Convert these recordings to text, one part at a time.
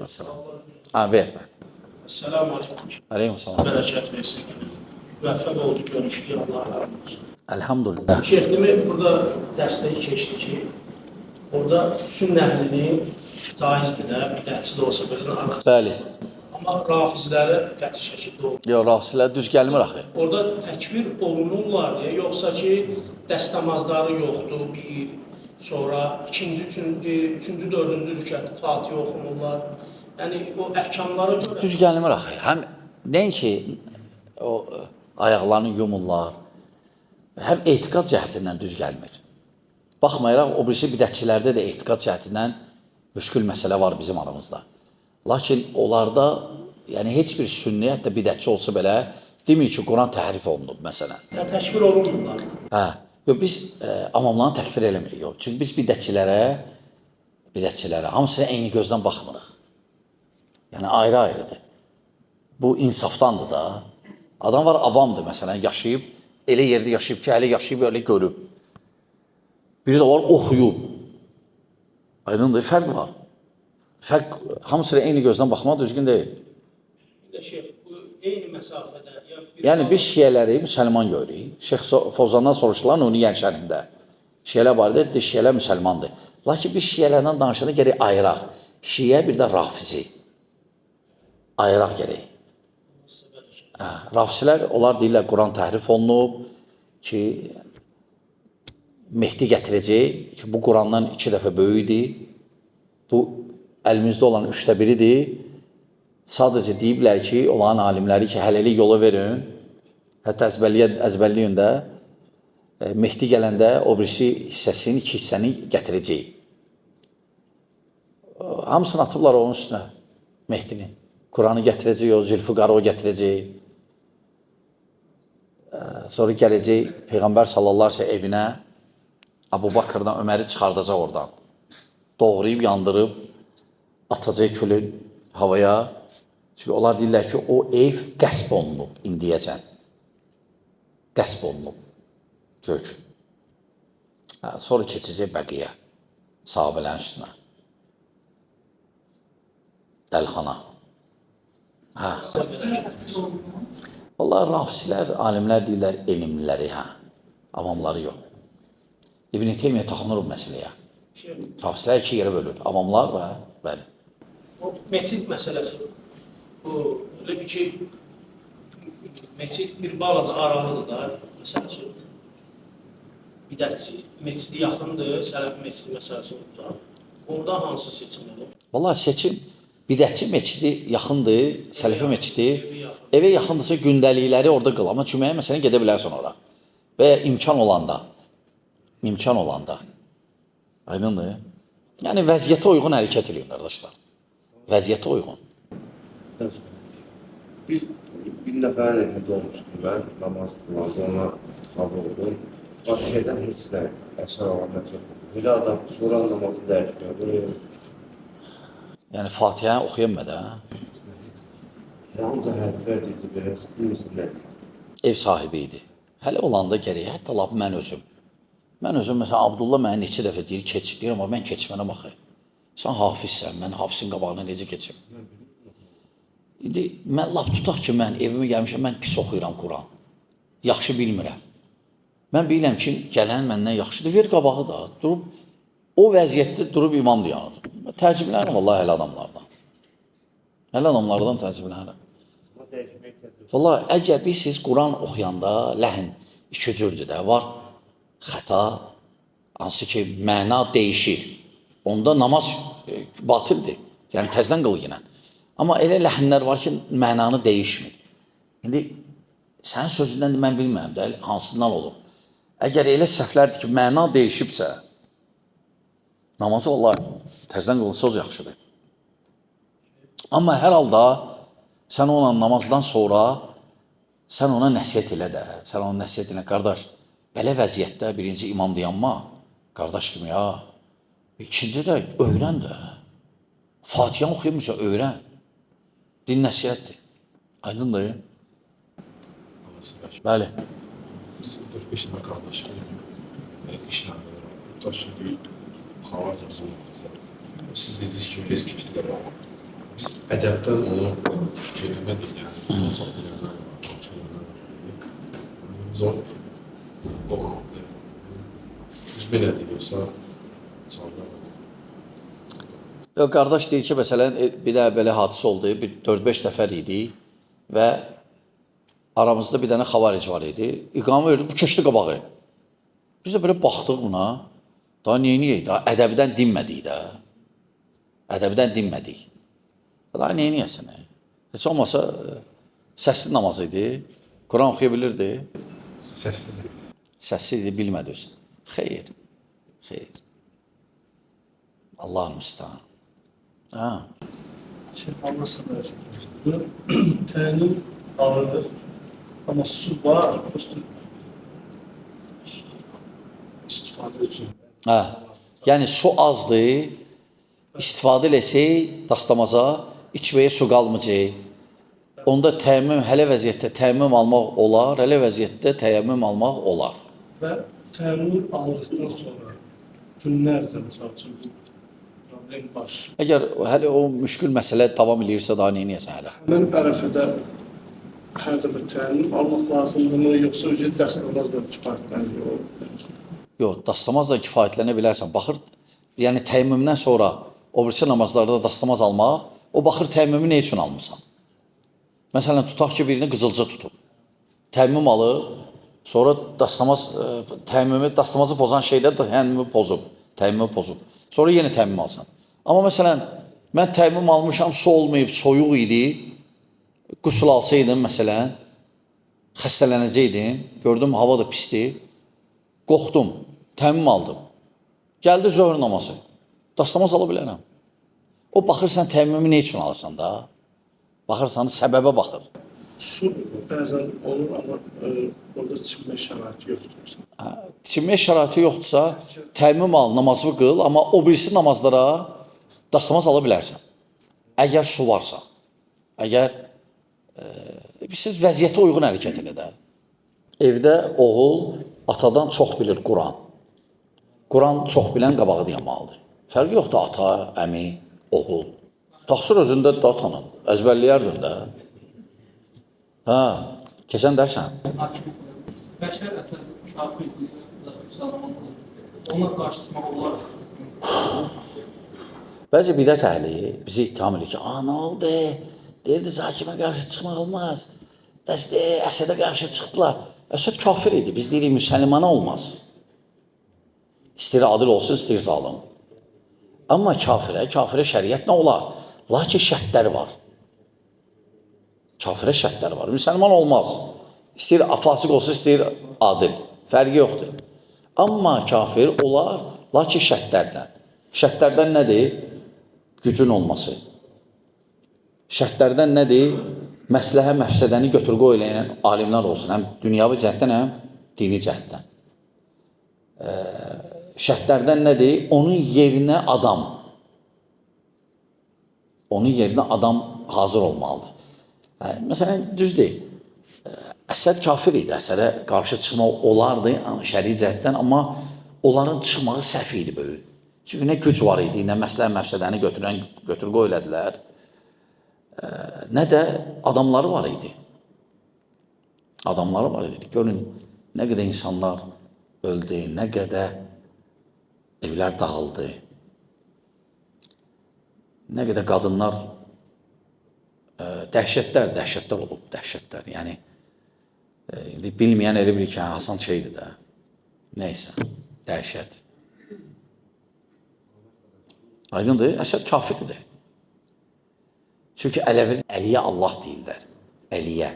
Mesela. Ha, ver. Esselamu aleyküm. Aleyküm selam. Bereket versin. Müvəffəq oldu görüşlü, Allah razı olsun. Elhamdülillah. Şeyh, demək burada dərsləri keçdi ki, orada sünnə əhlinin caizdir də, bidətçi də olsa birinin arxasında. Bəli. Amma rafizləri qəti şəkildə olur. Yox, rafislər düz gəlmir axı. Orada təkvir olunurlar deyə, yoxsa ki, dəstəmazları yoxdur, bir, sonra ikinci, üçüncü, dördüncü rükət Fatihə oxumurlar. Yəni, o əhkamlara görə... Düz gəlmir axı. Həm nəinki o ayaqlarını yumurlar, həm etiqad cəhətindən düz gəlmir. Baxmayaraq, o birisi bidətçilərdə də etiqad cəhətindən müşkül məsələ var bizim aramızda. Lakin onlarda, yəni heç bir sünni, hətta bidətçi olsa belə, demir ki, Quran təhrif olunub, məsələn. Yəni, təkvir olunurlar. Hə, yox, biz amamlarını təkfir eləmirik, yox. Çünki biz bidətçilərə, hamısına eyni gözdən baxmırıq. Yəni, ayrı-ayrıdır. Bu insafdandır da. Adam var, avamdır, məsələn, yaşayıb, elə yerdə yaşayıb ki, hələ yaşayıb, elə görüb. Biri də var, oxuyub. Aydındır, fərq var. Fərq, hamısına eyni gözdən baxmaq düzgün deyil. Bir də şeyh, bu eyni məsafədə... Yəni, biz şiyələri müsəlman görürük. Şeyx Fovzandan soruşdular, onun yəni şərhində. Şiyələr barədə, şiyələr müsəlmandır. Lakin biz şiyələrdən danışanda gərək ayıraq. Şiyə bir də rafizi. Ayıraq gərək. Rafisilər, onlar deyirlər, Quran təhrif olunub ki, Mehdi gətirəcək ki, bu Qurandan 2 dəfə böyükdir. Bu, əlimizdə olan 3də biridir. Sadəcə deyiblər ki, olan alimləri ki, hələlik yola verin. Hətta əzbərliyin də Mehdi gələndə o birisi hissəsini, 2 hissəni gətirəcək. Hamısını atıblar onun üstünə, Mehdinin. Quranı gətirəcək, o Zülfüqarı o gətirəcək. Sonra gələcək Peyğəmbər sallallahu aleyhi ve sellem evinə, Əbu Bakırdan Öməri çıxardacaq oradan. Doğrayıb, yandırıb, atacaq külün havaya. Çünki onlar deyirlər ki, o ev qəsb olunub indiyəcən. Qəsb olunub. Gök. Sonra keçəcək bəqiyə. Sahabələrin üstünə. Dəlxana. Vallahi rafisilər, alimlər deyirlər, elmliləri, avamları yox. İbn-i Teymiyyə taxınır bu məsələyə. Rafislər 2 yerə bölür. Avamlar və bəli. O meçid məsələsi. O, öyle bir ki, meçid bir balaca aralıdır da, məsələ üçün. Bidətçi, meçidi yaxındır, sələfi meçidi məsələsi olursa, orada hansı seçim olur? Vallahi seçim, bidətçi meçidi yaxındır, sələfi meçidi, evə yaxındırsa gündəlikləri orada qıl. Amma cüməyə məsələn gedə bilərsən ora. Və imkan olanda. Aydındır. Yəni, vəziyyətə uyğun hərəkət edin, qardaşlar. Vəziyyətə uyğun. Bir nəfərin evində olmuşdum mən, namaz qılandı, ona qabı oldum. Şeydən heç də əsər alamət yox. Belə adam sonra namazı dəyişdir. Yəni, Fatihəni oxuyanmədə, Yalnız hərflər deyildi, biraz bilmirsinlər. ev sahibi idi. Hələ olanda gərək, hətta laf mən özüm. Mən özüm, məsələn, Abdullah mənə neçə dəfə deyir, keç, deyir, amma mən keçmənə baxır. Sən hafizsən, mən hafizin qabağına necə keçim? İndi, mən laf tutaq ki, mən evimə gəlmişəm, mən pis oxuyuram Quran. Yaxşı bilmirəm. Mən bilirəm ki, gələn məndən yaxşıdır, ver qabağı da, durub, o vəziyyətdə durub imam diyanır. Təəccüblənirəm, vallahi, hələ adamlardan. Hələ adamlardan təəccüblənirəm. Vallahi, əgər siz Quran oxuyanda ləhn 2 cürdür də, var xəta, hansı ki, məna dəyişir. Onda namaz batildir. Yəni, təzdən qıl yenə. Amma elə ləhənlər var ki, mənanı dəyişmir. İndi, sənin sözündən də mən bilmirəm də, hansından olur. Əgər elə səhvlərdir ki, məna dəyişibsə, namazı vallahi təzdən qılınsa o yaxşıdır. Amma hər halda, sən ona namazdan sonra, sən ona nəsiyyət elə də, sən ona nəsiyyət elə, qardaş, belə vəziyyətdə birinci imam dayanma, qardaş kimi ya, ikinci də öyrən də, Fatihəni oxuyurmuşsa öyrən, din nəsiyyətdir, aydındır. Bəli. Bizim 4-5 tane kardeşim işlerinde taşı değil, hava bizim. Siz dediniz ki biz geçtiler ama ədəbdən onu kelimədir, yəni çox bilənlər var, şeylər var. Biz onu biz belə deyirsə, çallar. Yox, qardaş deyir ki, məsələn, bir də belə hadisə oldu, bir 4-5 nəfər idi və aramızda bir dənə xavaric var idi. İqamə verdi, bu keçdi qabağı. Biz də belə baxdıq buna, daha neyiniyək, daha ədəbdən dinmədik də. Ədəbdən dinmədik. Daha neyiniyəsin? Heç olmasa səssiz namaz idi, Quran oxuya bilirdi. Səssiz idi. Səssiz idi, bilmədi özü. Xeyr, xeyr. Allah'ın müstahı. Ha. Allah sana öğretmiştir. Təlim ağırdır. Ama su var. Prosto istifadə üçün. Hə. Yəni su azdır, istifadə eləsək dastamaza, içməyə su qalmayacaq. Onda təyammüm, hələ vəziyyətdə təyammüm almaq olar, hələ vəziyyətdə təyammüm almaq olar. Və təlim aldıqdan sonra günlərcə məsəl üçün bu problem baş. Əgər hələ o müşkül məsələ davam edirsə, daha neynəyəsən hələ? Həmən ərəfədə hər dəfə təlim almaq lazımdırmı, yoxsa ücret dəstəmazla kifayətlənir? Yox, dastamazla kifayətlənə bilərsən. Baxır, yəni təyammümdən sonra o birisi namazlarda dastamaz almaq, o baxır təyammümü nə üçün almısan? Məsələn, tutaq ki, birini qızılca tutub. Təyammüm alıb, sonra dastamazı pozan şeydə təyammümü pozub. Sonra yenə təyammüm alsan. Amma məsələn, mən təyammüm almışam, su olmayıb, soyuq idi, qüsul alsaydım məsələn, xəstələnəcəkdim, gördüm hava da pisdir, qorxdum, təyammüm aldım. Gəldi zöhr namazı, dastamaz ala bilərəm. O baxır, sən təyammümü nə üçün alırsan da? Baxırsan, səbəbə baxır. Su bəzən olur, amma orada çıxma şəraiti yoxdursa. Çinmək şəraiti yoxdursa, təyammüm al, namazı qıl, amma o birisi namazlara dastamaz ala bilərsən. Əgər su varsa. Əgər siz vəziyyətə uyğun hərəkət elə də. Evdə oğul atadan çox bilir Quran. Quran çox bilən qabağı dayanmalıdır. Fərqi yoxdur ata, əmi, oğul. Taxsir özündə də atanın, əzbərləyərdin də. Hə, keçən dərsən. Bəşər Əsəd Şafi ona qarşı çıxmaq olar. Bəzi bidət əhli bizi ittiham edir ki, nə oldu? Deyirdi, Zakimə qarşı çıxmaq olmaz. Bəs Əsədə qarşı çıxdılar. Əsəd kafir idi. Biz deyirik, müsəlmana olmaz. İstəyir adil olsun, istəyir zalım. Amma kafirə şəriət nə olar? Lakin şərtləri var. Kafirə şərtləri var. Müsəlman olmaz. İstəyir fasıq olsun, istəyir adil. Fərqi yoxdur. Amma kafir olar, lakin şərtlərlə. Şərtlərdən nədir? Gücün olması. Şərtlərdən nədir? Məsləhə, məfsədəni götür-qoy eləyən alimlər olsun. Həm dünyavi cəhətdən, həm dini cəhətdən. Şərtlərdən nədir? Onun yerinə adam hazır olmalıdır. Məsələn, düzdür. Əsəd kafir idi. Əsədə qarşı çıxmaq olardı şəri cəhətdən, amma onların çıxmağı səhv idi böyük. Çünki nə güc var idi, nə məsləhə məfsədəni götür-qoy elədilər, nə də adamları var idi. Görün, nə qədər insanlar öldü, nə qədər evlər dağıldı, nə qədər qadınlar dəhşətlər olub, dəhşətlər. Yəni, bilməyən elə bilir ki, Hasan şeydir də. Neysə, dəhşət. Aydındır, Əsəd kafirdir. Çünki Əliyə Allah deyirlər. Əliyə.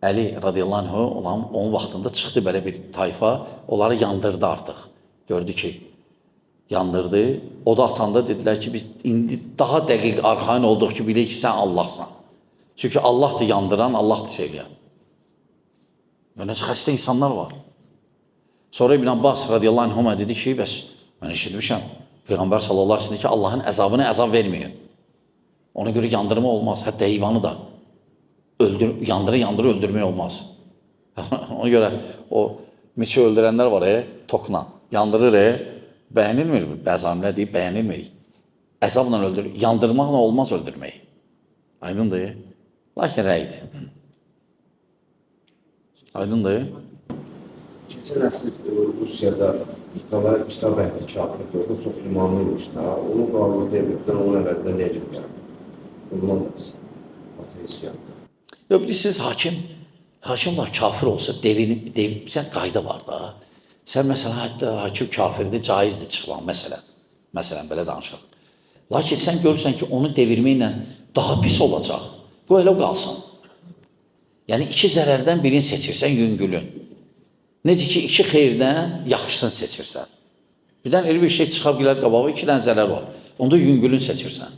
Əli radiyallahu anh onun vaxtında çıxdı belə bir tayfa, onları yandırdı artıq. Gördü ki, yandırdı. O da atanda dedilər ki, biz indi daha dəqiq arxain olduq ki, bilək ki, sən Allahsan. Çünki Allahdır yandıran, Allahdır söyləyən. Yəni, xəstə insanlar var. Sonra İbn Abbas radiyallahu anh dedi ki, bəs mən eşitmişəm, Peyğəmbər sallallahu aleyhi ve sellem ki, Allahın əzabını əzab vermiyor. Ona görə yandırma olmaz. Hətta heyvanı da yandıra öldürmək olmaz. Ona görə o miçi öldürənlər var, tokla. Yandırır, bəyənilmir. Bəzi alimlər deyib, bəyənilmir. əzabla öldür, yandırmaqla olmaz öldürmək. Aydındır. Lakin rəydir. Aydındır. Keçən əsr Rusiyada Nikolay kitab əhli kafirdir, o çox imanlı imiş da, onu qarlı devletdən onun əvəzində nə edir? Ondan ateist gəldi. Yox, bilirsiniz, hakimlər kafir olsa sən qayda var da. Sən məsələn, hətta hakim kafirdir, caizdir çıxmaq, məsələn, belə danışaq. Lakin sən görürsən ki, onu devirməklə daha pis olacaq. Qoy elə qalsın. Yəni, iki zərərdən birini seçirsən, yüngülün. Necə ki, iki xeyirdən yaxşısını seçirsən. Birdən elə bir şey çıxa bilər qabağa, iki dənə zərər var. Onda yüngülün seçirsən.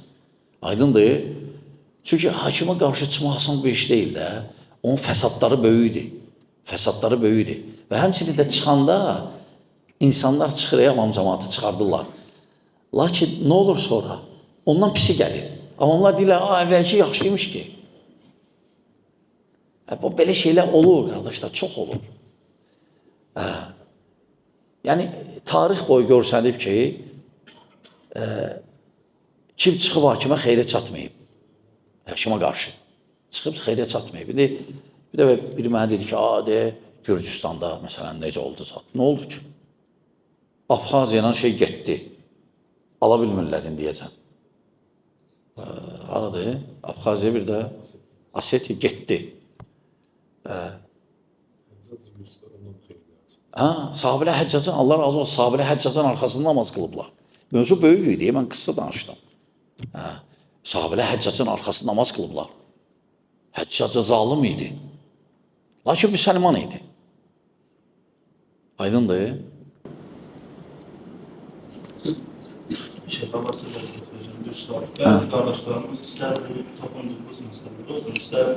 Aydındır. Çünki hakimə qarşı çıxmaq asan bir iş deyil də. Onun fəsadları böyüdür. Fəsadları böyüdür. Və həmçinin də çıxanda insanlar çıxır, avam cəmaatı çıxardırlar. Lakin nə olur sonra? Ondan pisi gəlir. Amma onlar deyirlər, əvvəlki yaxşıymış ki. Bu belə şeylər olur, qardaşlar, çox olur. Yəni, tarix boyu görsənib ki, kim çıxıb hakimə xeyrə çatmayıb. Hakimə qarşı. Çıxıb xeyrə çatmayıb. Bir də biri mənə dedi ki, Gürcüstanda, məsələn, necə oldu zat? Nə oldu ki? Abxaziyadan şey getdi. Ala bilmirlər indiyəcən. Aradı, Abxaziya bir də Asetiya getdi. Sahabilə Həccacın, Allah razı olsun, sahabilə Həccacın arxasında namaz qılıblar. Mövzu böyük idi, mən qısa danışdım. Sahabilə Həccacın arxasında namaz qılıblar. Həccacı zalim idi. Lakin müsəlman idi. Aydındır. Şeyh Abbas hocam bir sual. Bazı kardeşlerimiz ister bu tapındığımız meseleler olsun, ister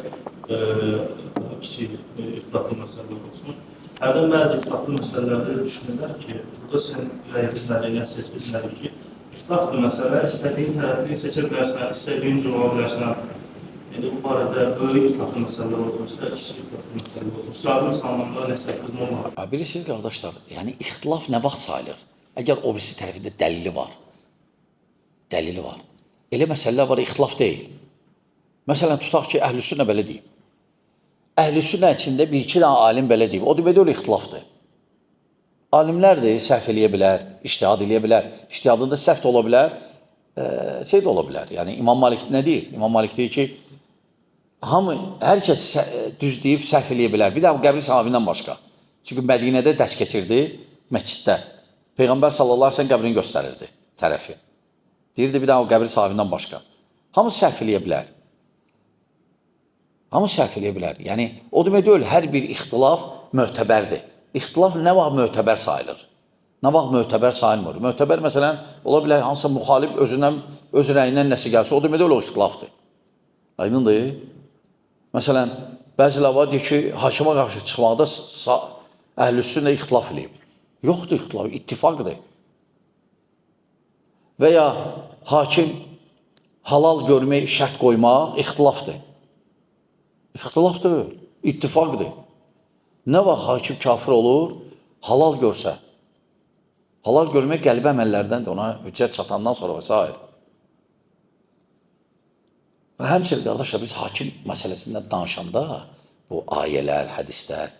daha kiçik ixtilaflı meseleler olsun. Hərdən bəzi ixtilaflı meselelerde düşünürlər ki, burada sen rəyinizləri, nəsəçizləri ki, ixtilaflı məsələ istədiyin tərəfini seçə bilərsən, istədiyin cür ola bilərsən. Yəni, bu barədə böyük ixtilaflı məsələlər olsun, istər kiçik ixtilaflı məsələlər olsun. Sıralı insanlarla nəsəçiz nə olar? Bilirsiniz, qardaşlar, yəni ixtilaf nə vaxt sayılır? Əgər o birisi tərəfində dəlili var. Dəlili var. Elə məsələlər var, ixtilaf deyil. Məsələn, tutaq ki, əhlüsünnə belə deyib. Əhlüsünnə içində bir-iki dənə alim belə deyib. O demək öyle ixtilafdır. Alimlərdir, səhv eləyə bilər, ictihad eləyə bilər. İctihadında səhv də ola bilər, şey də ola bilər. Yəni, İmam Malik nə deyir? İmam Malik deyir ki, hər kəs düz deyib, səhv eləyə bilər. Bir də qəbri sahabindən başqa. Çünki Mədinədə dərs keçirdi, məsciddə. Peyğəmbər sallallahu əleyhi və səlləm qəbrini göstərirdi, tərəfi. Deyirdi, bir daha o qəbri sahibindən başqa. Hamı səhv eləyə bilər. Hamı səhv eləyə bilər. Yəni, o demək deyil, hər bir ixtilaf möhtəbərdir. İxtilaf nə vaxt möhtəbər sayılır? Nə vaxt möhtəbər sayılmır? Möhtəbər, məsələn, ola bilər, hansısa müxalif öz rəyindən nəsə gəlsə, o demək deyil, o ixtilafdır. Aydındır. Məsələn, bəziləri var, deyir ki, hakimə qarşı çıxmaqda əhlüsünnə ixtilaf eləyib. Yoxdur ixtilaf, ittifaqdır. Və ya hakim halal görmək, şərt qoymaq ixtilafdır. İxtilafdır, ittifaqdır. Nə vaxt hakim kafir olur? Halal görsə. Halal görmək qəlbi əməllərdəndir, ona hüccət çatandan sonra və s. Və həmçinin, qardaşlar, biz hakim məsələsindən danışanda bu ayələr, hədislər,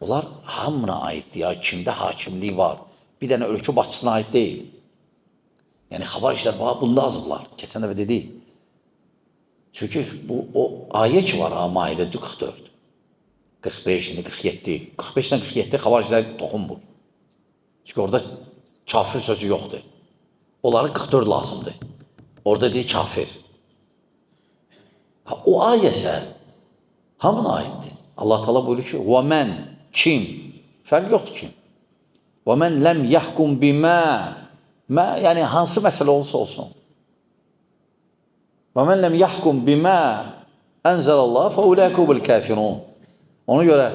bunlar hamına aiddir, ya kimdə hakimlik var. Bir dənə ölkə başçısına aid deyil. Yəni, xavariclər bunda azıblar, keçən dəfə dedik. Çünki o ayə ki var, Maidə 44, 45, 47, 45-dən 47 xavariclər toxunmur. Çünki orada kafir sözü yoxdur. Onların 44 lazımdır. Orada deyir kafir. O ayə isə hamına aiddir. Allah Teala buyurur ki, وَمَنْ kim? Fərq yoxdur kim. وَمَنْ ləm yəhkum bimə. Yəni, hansı məsələ olsa olsun. وَمَنْ ləm yəhkum bimə ənzəlallah fəuləkubil kəfirun. Ona görə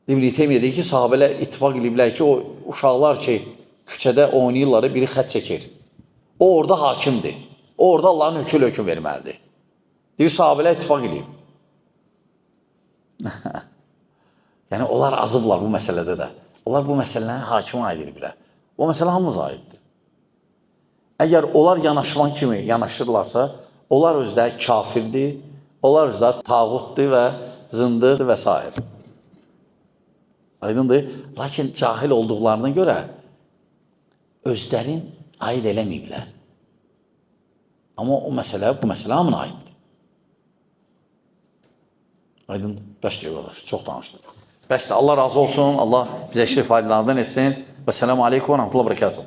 İbn-i Teymiyyə deyir ki, sahabələr ittifaq ediblər ki, o uşaqlar ki, küçədə oynayırları biri xət çəkir. O orada hakimdir. O orada Allahın hökm verməlidir. Deyir, sahabələr ittifaq edib. Yəni, onlar azıblar bu məsələdə də. Onlar bu məsələni hakimə aid ediblər. O məsələ hamımıza aiddir. Əgər onlar yanaşılan kimi yanaşırlarsa, onlar özləri kafirdir, onlar özləri tağutdur və zındır və s. Aydındır. Lakin cahil olduqlarına görə özlərin aid eləməyiblər. Amma o məsələ, bu məsələ hamına aiddir. Aydın, bəs deyir, çox danışdıq. Bəs Allah razı olsun, Allah bizə şifalarından etsin. Və selamu aleykum və rəhmətullah və bərəkatuhu.